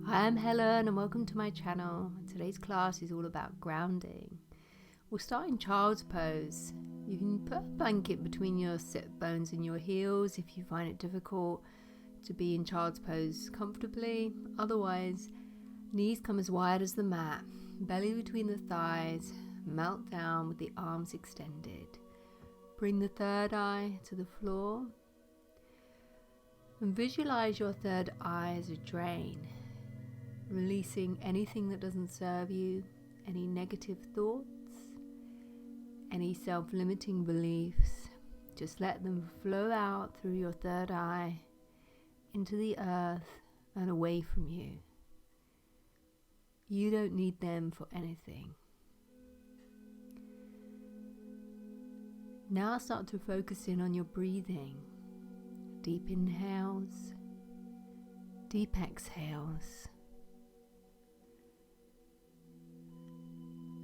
Hi, I'm Helen and welcome to my channel. Today's class is all about grounding. We'll start in child's pose. You can put a blanket between your sit bones and your heels if you find it difficult to be in child's pose comfortably. Otherwise, knees come as wide as the mat, belly between the thighs, melt down with the arms extended. Bring the third eye to the floor and visualize your third eye as a drain, releasing anything that doesn't serve you, any negative thoughts, any self-limiting beliefs. Just let them flow out through your third eye into the earth and away from you. You don't need them for anything. Now start to focus in on your breathing. Deep inhales, deep exhales.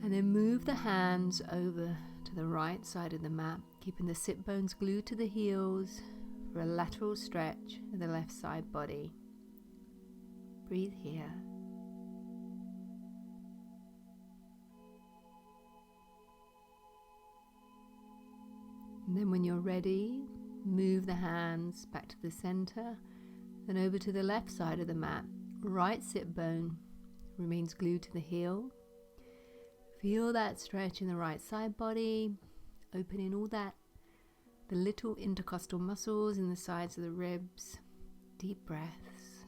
And then move the hands over to the right side of the mat, keeping the sit bones glued to the heels for a lateral stretch of the left side body. Breathe here. And then when you're ready, move the hands back to the center, then over to the left side of the mat. Right sit bone remains glued to the heel. Feel that stretch in the right side body, opening all that, the little intercostal muscles in the sides of the ribs. Deep breaths.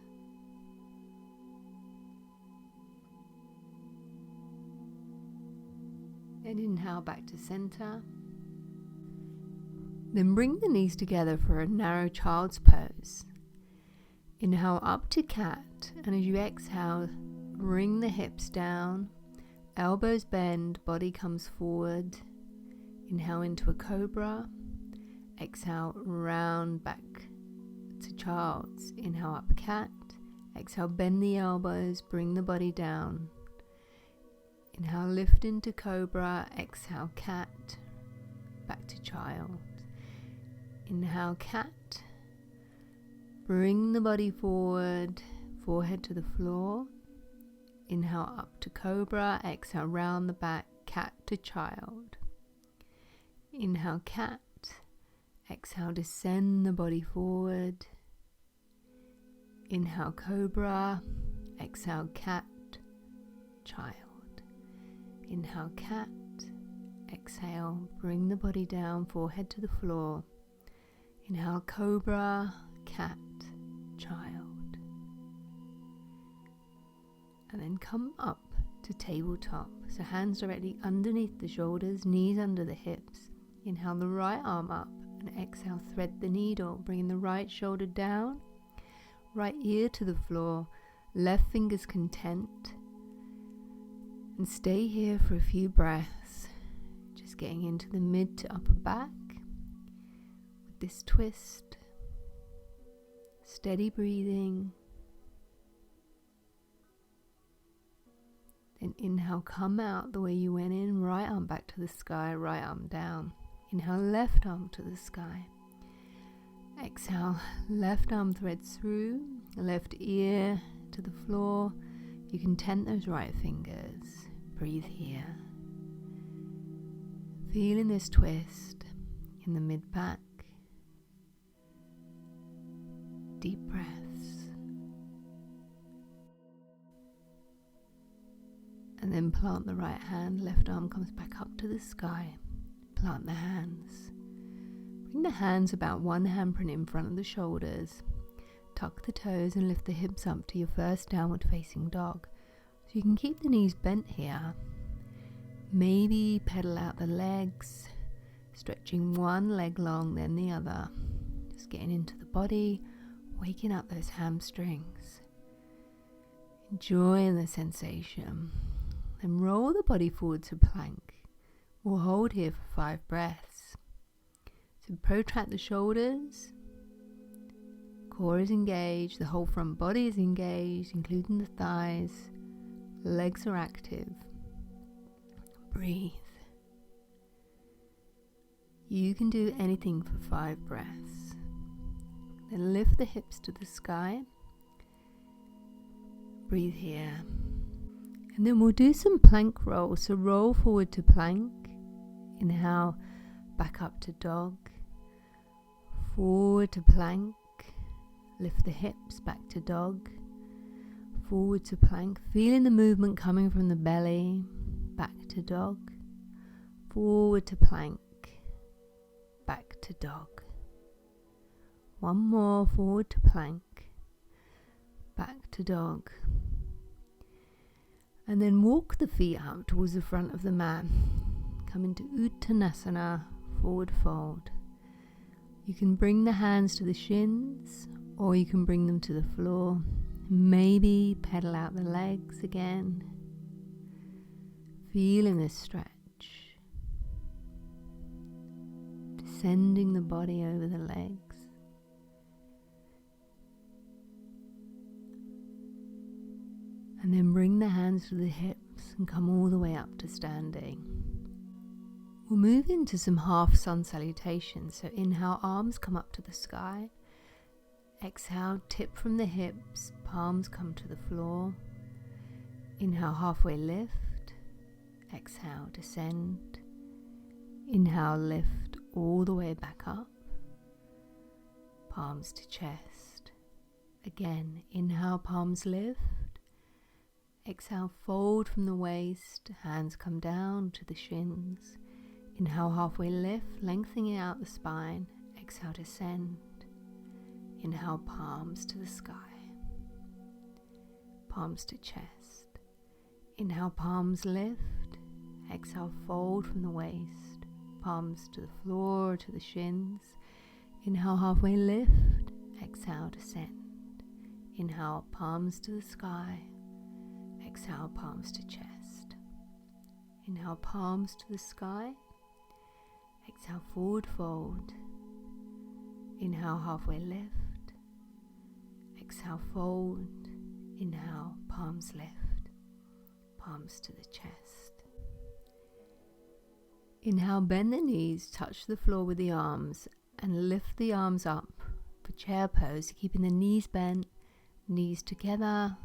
And inhale back to center. Then bring the knees together for a narrow child's pose. Inhale up to cat, and as you exhale, bring the hips down. Elbows bend, body comes forward. Inhale into a cobra. Exhale, round back to child's. Inhale up cat. Exhale, bend the elbows, bring the body down. Inhale, lift into cobra. Exhale, cat. Back to child. Inhale, cat. Bring the body forward, forehead to the floor. Inhale up to cobra, exhale round the back, cat to child. Inhale cat, exhale descend the body forward. Inhale cobra, exhale cat, child. Inhale cat, exhale bring the body down, forehead to the floor. Inhale cobra, cat, child. And then come up to tabletop. So hands directly underneath the shoulders, knees under the hips. Inhale the right arm up and exhale, thread the needle, bringing the right shoulder down, right ear to the floor, left fingers content. And stay here for a few breaths, just getting into the mid to upper back with this twist. Steady breathing. Then inhale, come out the way you went in, right arm back to the sky, right arm down. Inhale, left arm to the sky. Exhale, left arm threads through, left ear to the floor. You can tent those right fingers. Breathe here. Feeling this twist in the mid back. Deep breaths. And then plant the right hand, left arm comes back up to the sky. Plant the hands. Bring the hands about one handprint in front of the shoulders. Tuck the toes and lift the hips up to your first downward facing dog. So you can keep the knees bent here. Maybe pedal out the legs, stretching one leg long, then the other. Just getting into the body, waking up those hamstrings. Enjoying the sensation. Then roll the body forward to plank. We'll hold here for 5 breaths. So protract the shoulders. Core is engaged, the whole front body is engaged, including the thighs. Legs are active. Breathe. You can do anything for 5 breaths. Then lift the hips to the sky. Breathe here. And then we'll do some plank rolls. So roll forward to plank. Inhale, back up to dog. Forward to plank. Lift the hips, back to dog. Forward to plank. Feeling the movement coming from the belly. Back to dog. Forward to plank. Back to dog. One more, forward to plank. Back to dog. And then walk the feet up towards the front of the mat. Come into Uttanasana, forward fold. You can bring the hands to the shins, or you can bring them to the floor. Maybe pedal out the legs again. Feeling this stretch. Descending the body over the legs. And then bring the hands to the hips and come all the way up to standing. We'll move into some half sun salutations. So inhale, arms come up to the sky. Exhale, tip from the hips, palms come to the floor. Inhale, halfway lift. Exhale, descend. Inhale, lift all the way back up. Palms to chest. Again, inhale, palms lift. Exhale, fold from the waist, hands come down to the shins. Inhale, halfway lift, lengthening out the spine. Exhale, descend. Inhale, palms to the sky. Palms to chest. Inhale, palms lift. Exhale, fold from the waist. Palms to the floor, to the shins. Inhale, halfway lift. Exhale, descend. Inhale, palms to the sky. Exhale, palms to chest. Inhale, palms to the sky. Exhale, forward fold. Inhale, halfway lift. Exhale, fold. Inhale, palms lift. Palms to the chest. Inhale, bend the knees, touch the floor with the arms, and lift the arms up for chair pose, keeping the knees bent, knees together.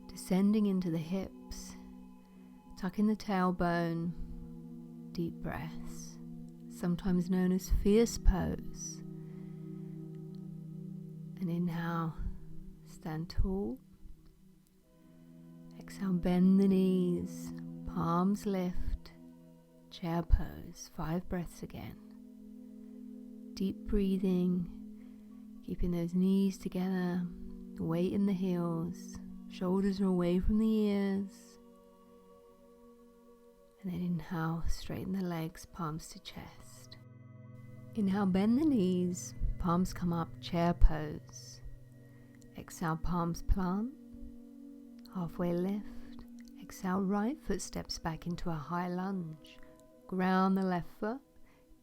Descending into the hips, tucking the tailbone, deep breaths, sometimes known as fierce pose. And inhale, stand tall. Exhale, bend the knees, palms lift, chair pose, 5 breaths again. Deep breathing, keeping those knees together, weight in the heels. Shoulders are away from the ears. And then inhale, straighten the legs, palms to chest. Inhale, bend the knees, palms come up, chair pose. Exhale, palms plant, halfway lift. Exhale, right foot steps back into a high lunge. Ground the left foot.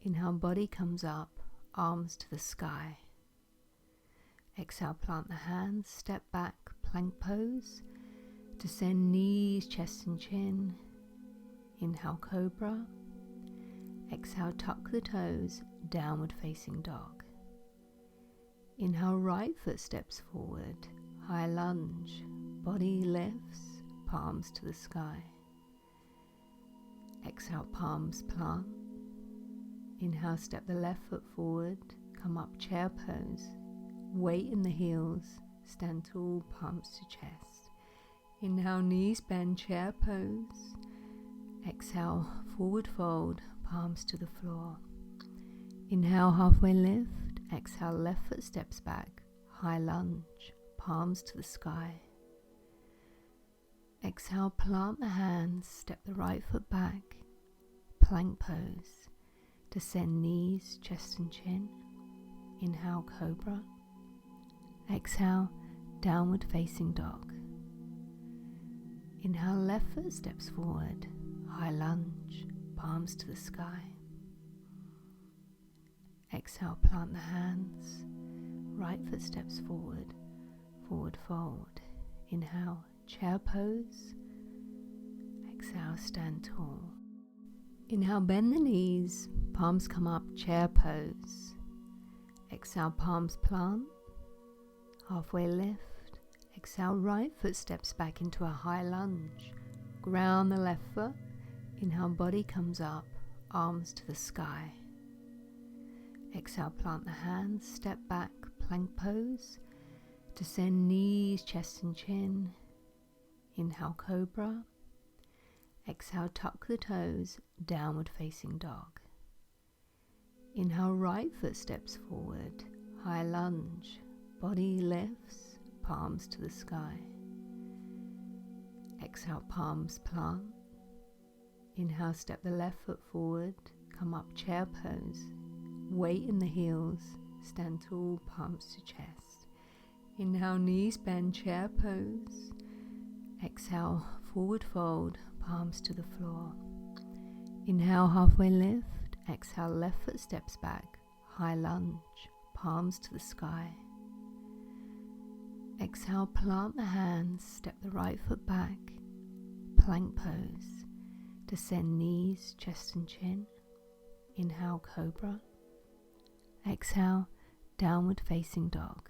Inhale, body comes up, arms to the sky. Exhale, plant the hands, step back, plank pose. Descend knees, chest and chin. Inhale, cobra. Exhale, tuck the toes, downward facing dog. Inhale, right foot steps forward, high lunge. Body lifts, palms to the sky. Exhale, palms plant. Inhale, step the left foot forward, come up, chair pose. Weight in the heels, stand tall, palms to chest. Inhale, knees bend, chair pose. Exhale, forward fold, palms to the floor. Inhale, halfway lift. Exhale, left foot steps back, high lunge, palms to the sky. Exhale, plant the hands, step the right foot back, plank pose. Descend knees, chest and chin. Inhale, cobra. Exhale, downward facing dog. Inhale, left foot steps forward, high lunge, palms to the sky. Exhale, plant the hands, right foot steps forward, forward fold. Inhale, chair pose. Exhale, stand tall. Inhale, bend the knees, palms come up, chair pose. Exhale, palms plant. Halfway lift. Exhale, right foot steps back into a high lunge. Ground the left foot. Inhale, body comes up, arms to the sky. Exhale, plant the hands, step back, plank pose. Descend knees, chest and chin. Inhale, cobra. Exhale, tuck the toes, downward facing dog. Inhale, right foot steps forward, high lunge. Body lifts, palms to the sky. Exhale, palms plant. Inhale, step the left foot forward, come up, chair pose. Weight in the heels, stand tall, palms to chest. Inhale, knees bend, chair pose. Exhale, forward fold, palms to the floor. Inhale, halfway lift. Exhale, left foot steps back, high lunge, palms to the sky. Exhale, plant the hands, step the right foot back, plank pose. Descend knees, chest and chin. Inhale, cobra. Exhale, downward facing dog.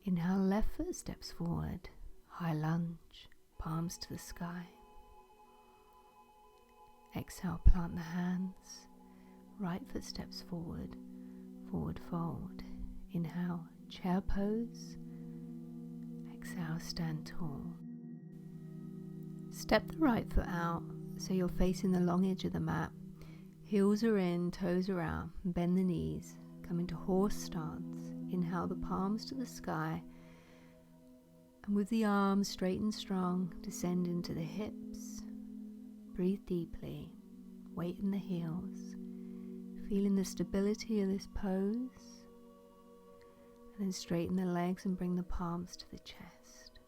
Inhale, left foot steps forward, high lunge, palms to the sky. Exhale, plant the hands, right foot steps forward, forward fold. Inhale, chair pose. Exhale, stand tall. Step the right foot out so you're facing the long edge of the mat. Heels are in, toes are out. Bend the knees, come into horse stance. Inhale, the palms to the sky. And with the arms straight and strong, descend into the hips. Breathe deeply, weight in the heels, feeling the stability of this pose, and then straighten the legs and bring the palms to the chest.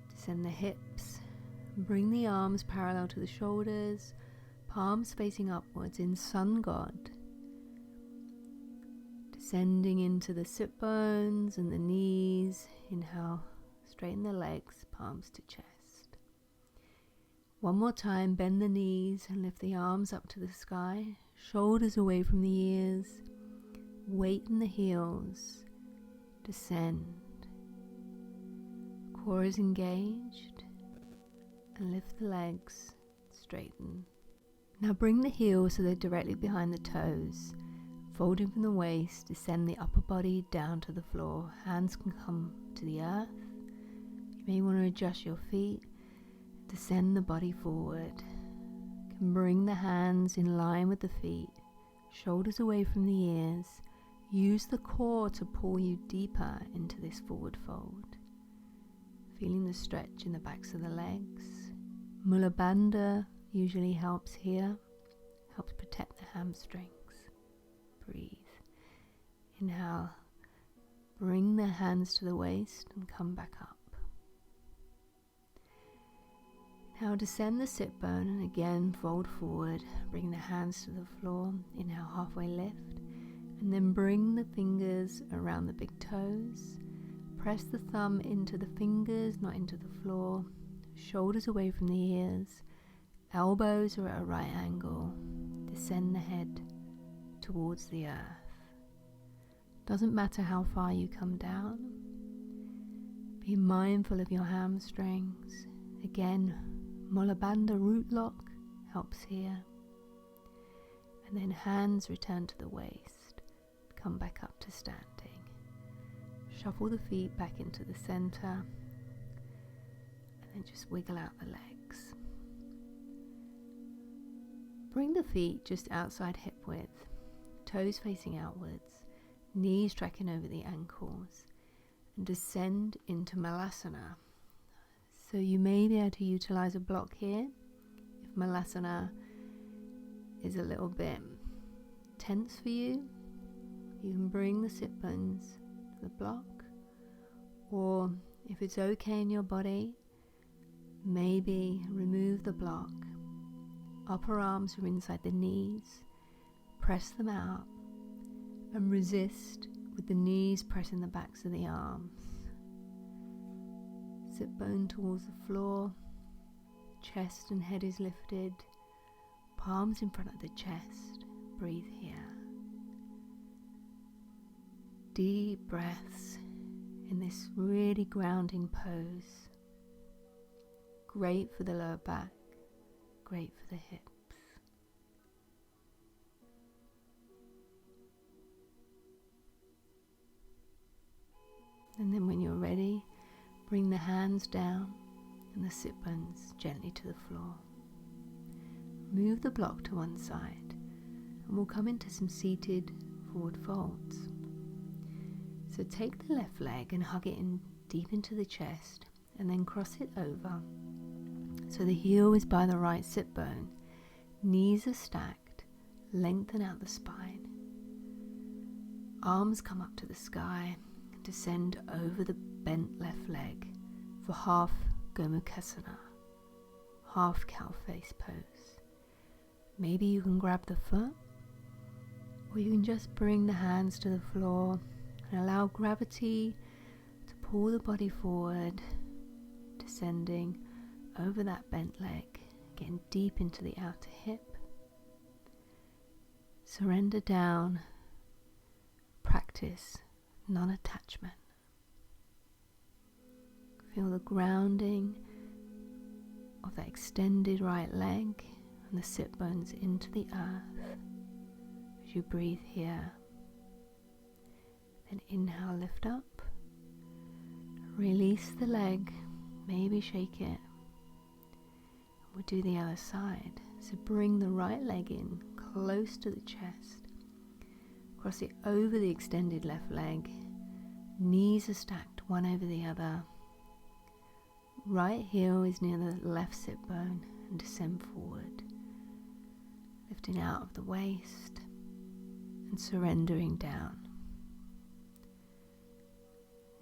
Descend the hips, bring the arms parallel to the shoulders, palms facing upwards in sun god. Descending into the sit bones and the knees. Inhale, straighten the legs, palms to chest. One more time, bend the knees and lift the arms up to the sky, shoulders away from the ears, weight in the heels, descend. Core is engaged, and lift the legs, straighten. Now bring the heels so they're directly behind the toes. Folding from the waist, descend the upper body down to the floor. Hands can come to the earth. You may want to adjust your feet. Descend the body forward. Can bring the hands in line with the feet, shoulders away from the ears. Use the core to pull you deeper into this forward fold. Feeling the stretch in the backs of the legs. Mula Bandha usually helps here, helps protect the hamstrings. Breathe. Inhale, bring the hands to the waist and come back up. Now descend the sit bone and again fold forward, bring the hands to the floor. Inhale, halfway lift, and then bring the fingers around the big toes. Press the thumb into the fingers, not into the floor. Shoulders away from the ears. Elbows are at a right angle. Descend the head towards the earth. Doesn't matter how far you come down. Be mindful of your hamstrings. Again, Mula Bandha root lock helps here. And then hands return to the waist. Come back up to standing. Shuffle the feet back into the center. And then just wiggle out the legs. Bring the feet just outside hip width. Toes facing outwards. Knees tracking over the ankles. And descend into Malasana. So you may be able to utilize a block here if Malasana is a little bit tense for you. You can bring the sit bones to the block, or if it's okay in your body, maybe remove the block. Upper arms are inside the knees. Press them out and resist with the knees pressing the backs of the arms. Sit bone towards the floor, chest and head is lifted, palms in front of the chest. Breathe here. Deep breaths, in this really grounding pose. Great for the lower back, great for the hips. And then when you're ready, bring the hands down and the sit bones gently to the floor. Move the block to one side and we'll come into some seated forward folds. So take the left leg and hug it in deep into the chest and then cross it over. So the heel is by the right sit bone, knees are stacked, lengthen out the spine. Arms come up to the sky, descend over the bent left leg for half Gomukhasana, half cow face pose. Maybe you can grab the foot, or you can just bring the hands to the floor and allow gravity to pull the body forward, descending over that bent leg, getting deep into the outer hip. Surrender down, practice non-attachment. Feel the grounding of that extended right leg and the sit bones into the earth as you breathe here. Then inhale, lift up, release the leg, maybe shake it. We'll do the other side. So bring the right leg in close to the chest. Cross it over the extended left leg. Knees are stacked one over the other. Right heel is near the left sit bone and descend forward. Lifting out of the waist and surrendering down.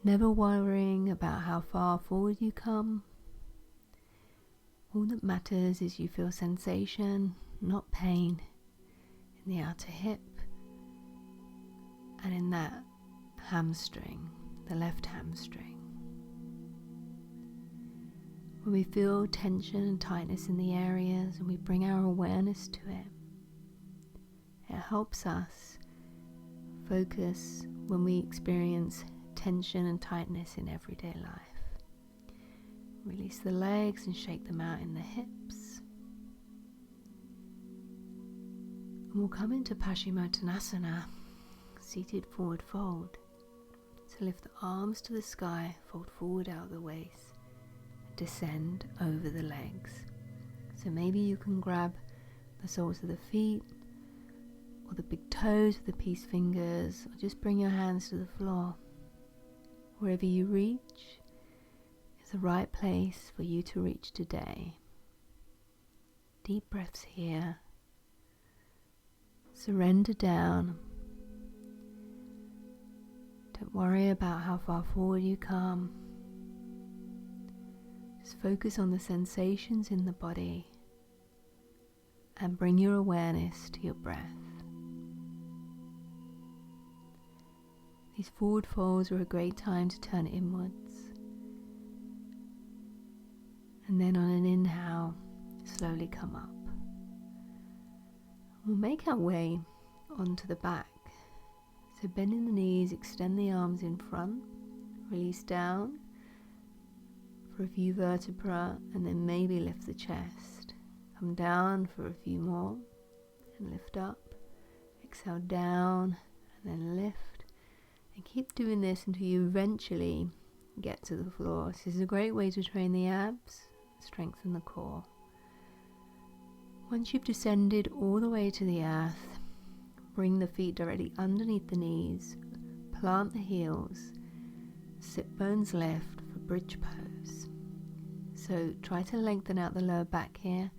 Never worrying about how far forward you come. All that matters is you feel sensation, not pain, in the outer hip and in that hamstring, the left hamstring. When we feel tension and tightness in the areas and we bring our awareness to it, it helps us focus when we experience tension and tightness in everyday life. Release the legs and shake them out in the hips. And we'll come into Paschimottanasana, seated forward fold. So lift the arms to the sky, fold forward out of the waist, and descend over the legs. So maybe you can grab the soles of the feet or the big toes with the peace fingers, or just bring your hands to the floor. Wherever you reach is the right place for you to reach today. Deep breaths here. Surrender down. Don't worry about how far forward you come. Just focus on the sensations in the body and bring your awareness to your breath. These forward folds are a great time to turn inwards. And then on an inhale, slowly come up. We'll make our way onto the back. So bending the knees, extend the arms in front, release down for a few vertebrae, and then maybe lift the chest. Come down for a few more, and lift up. Exhale down, and then lift. And keep doing this until you eventually get to the floor. This is a great way to train the abs, strengthen the core. Once you've descended all the way to the earth, bring the feet directly underneath the knees, plant the heels, sit bones lift for bridge pose. So try to lengthen out the lower back here.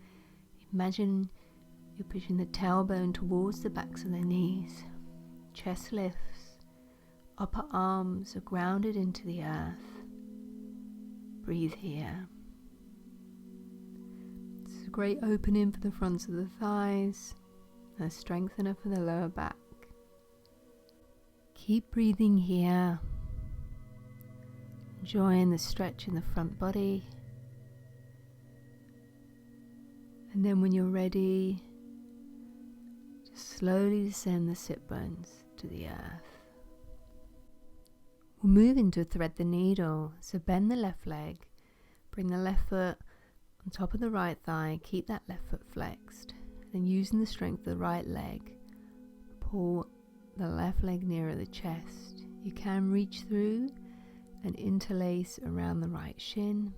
Imagine you're pushing the tailbone towards the backs of the knees. Chest lifts, upper arms are grounded into the earth. Breathe here. This is a great opening for the fronts of the thighs, a strengthener for the lower back. Keep breathing here, enjoying the stretch in the front body. And then when you're ready, just slowly descend the sit bones to the earth. We'll move into thread the needle. So bend the left leg, bring the left foot on top of the right thigh, keep that left foot flexed, and using the strength of the right leg, pull the left leg nearer the chest. You can reach through and interlace around the right shin,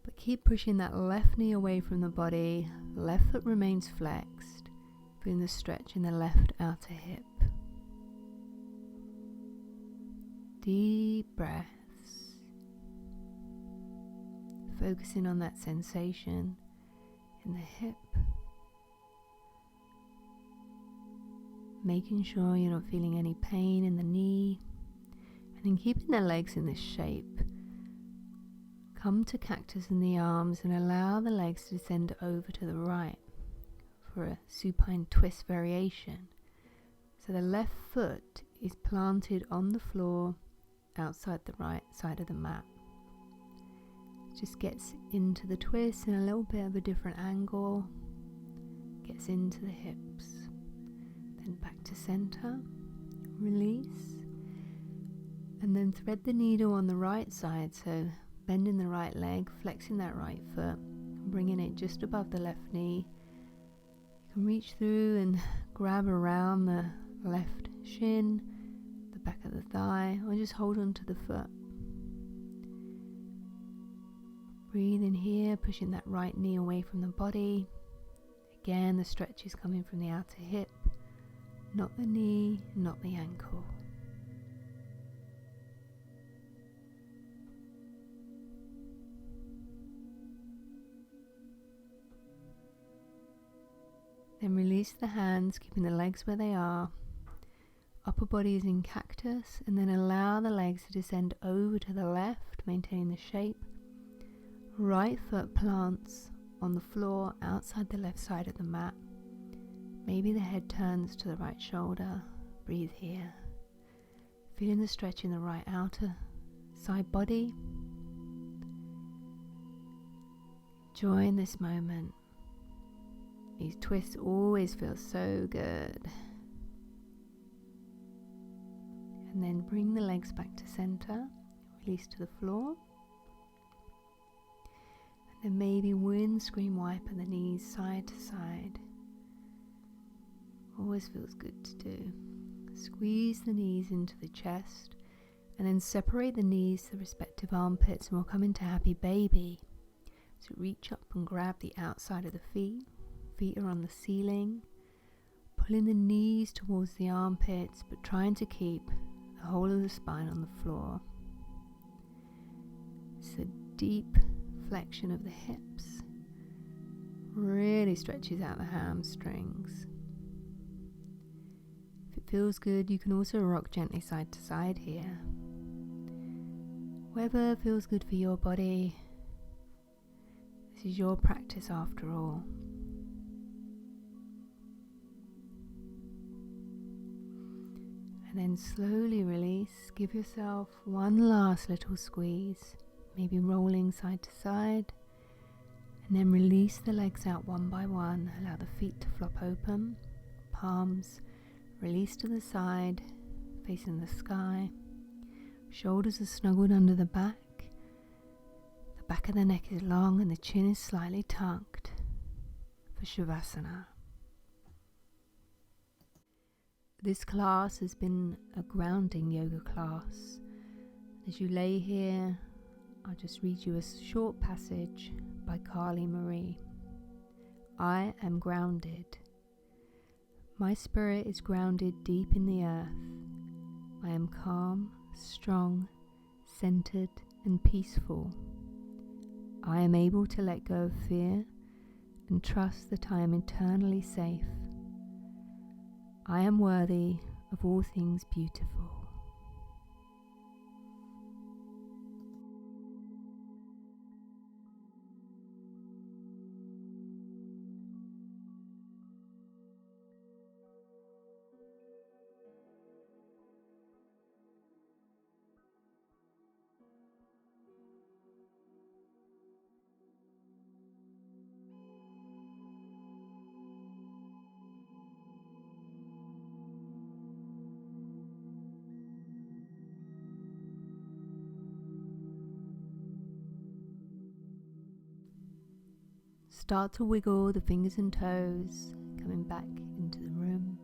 but keep pushing that left knee away from the body. Left foot remains flexed, feeling the stretch in the left outer hip. Deep breaths, focusing on that sensation in the hip, making sure you're not feeling any pain in the knee, and then keeping the legs in this shape. Come to cactus in the arms and allow the legs to descend over to the right for a supine twist variation. So the left foot is planted on the floor outside the right side of the mat. Just gets into the twist in a little bit of a different angle, gets into the hips, then back to center, release, and then thread the needle on the right side. So bending the right leg, flexing that right foot, bringing it just above the left knee. You can reach through and grab around the left shin, the back of the thigh, or just hold on to the foot. Breathe in here, pushing that right knee away from the body. Again, the stretch is coming from the outer hip, not the knee, not the ankle. Then release the hands, keeping the legs where they are. Upper body is in cactus, and then allow the legs to descend over to the left, maintaining the shape. Right foot plants on the floor outside the left side of the mat. Maybe the head turns to the right shoulder. Breathe here. Feeling the stretch in the right outer side body. Enjoy this moment. These twists always feel so good. And then bring the legs back to center, release to the floor. And then maybe windscreen wipe the knees side to side. Always feels good to do. Squeeze the knees into the chest, and then separate the knees to the respective armpits, and we'll come into happy baby. So reach up and grab the outside of the feet. Feet are on the ceiling, pulling the knees towards the armpits, but trying to keep the whole of the spine on the floor. It's a deep flexion of the hips, really stretches out the hamstrings. If it feels good, you can also rock gently side to side here. Whatever feels good for your body, this is your practice after all. And then slowly release. Give yourself one last little squeeze, maybe rolling side to side. And then release the legs out one by one. Allow the feet to flop open. Palms release to the side, facing the sky. Shoulders are snuggled under the back. The back of the neck is long and the chin is slightly tucked for Shavasana. This class has been a grounding yoga class. As you lay here, I'll just read you a short passage by Carly Marie. I am grounded. My spirit is grounded deep in the earth. I am calm, strong, centered, and peaceful. I am able to let go of fear and trust that I am eternally safe. I am worthy of all things beautiful. Start to wiggle the fingers and toes, coming back into the room.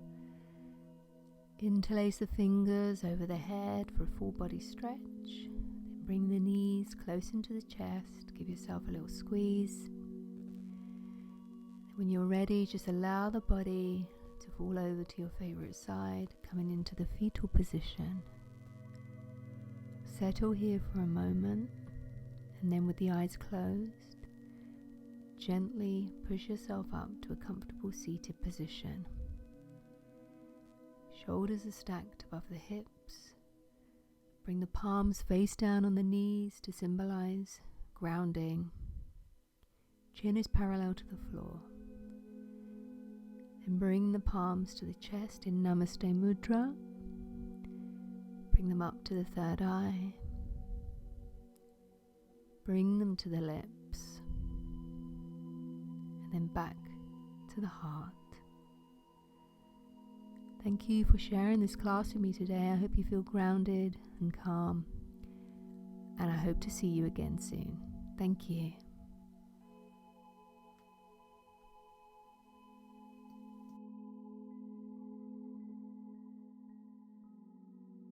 Interlace the fingers over the head for a full body stretch. Then bring the knees close into the chest. Give yourself a little squeeze. When you're ready, just allow the body to fall over to your favorite side, coming into the fetal position. Settle here for a moment, and then with the eyes closed, gently push yourself up to a comfortable seated position. Shoulders are stacked above the hips. Bring the palms face down on the knees to symbolize grounding. Chin is parallel to the floor. And bring the palms to the chest in Namaste Mudra. Bring them up to the third eye. Bring them to the lips. And then back to the heart. Thank you for sharing this class with me today. I hope you feel grounded and calm. And I hope to see you again soon. Thank you.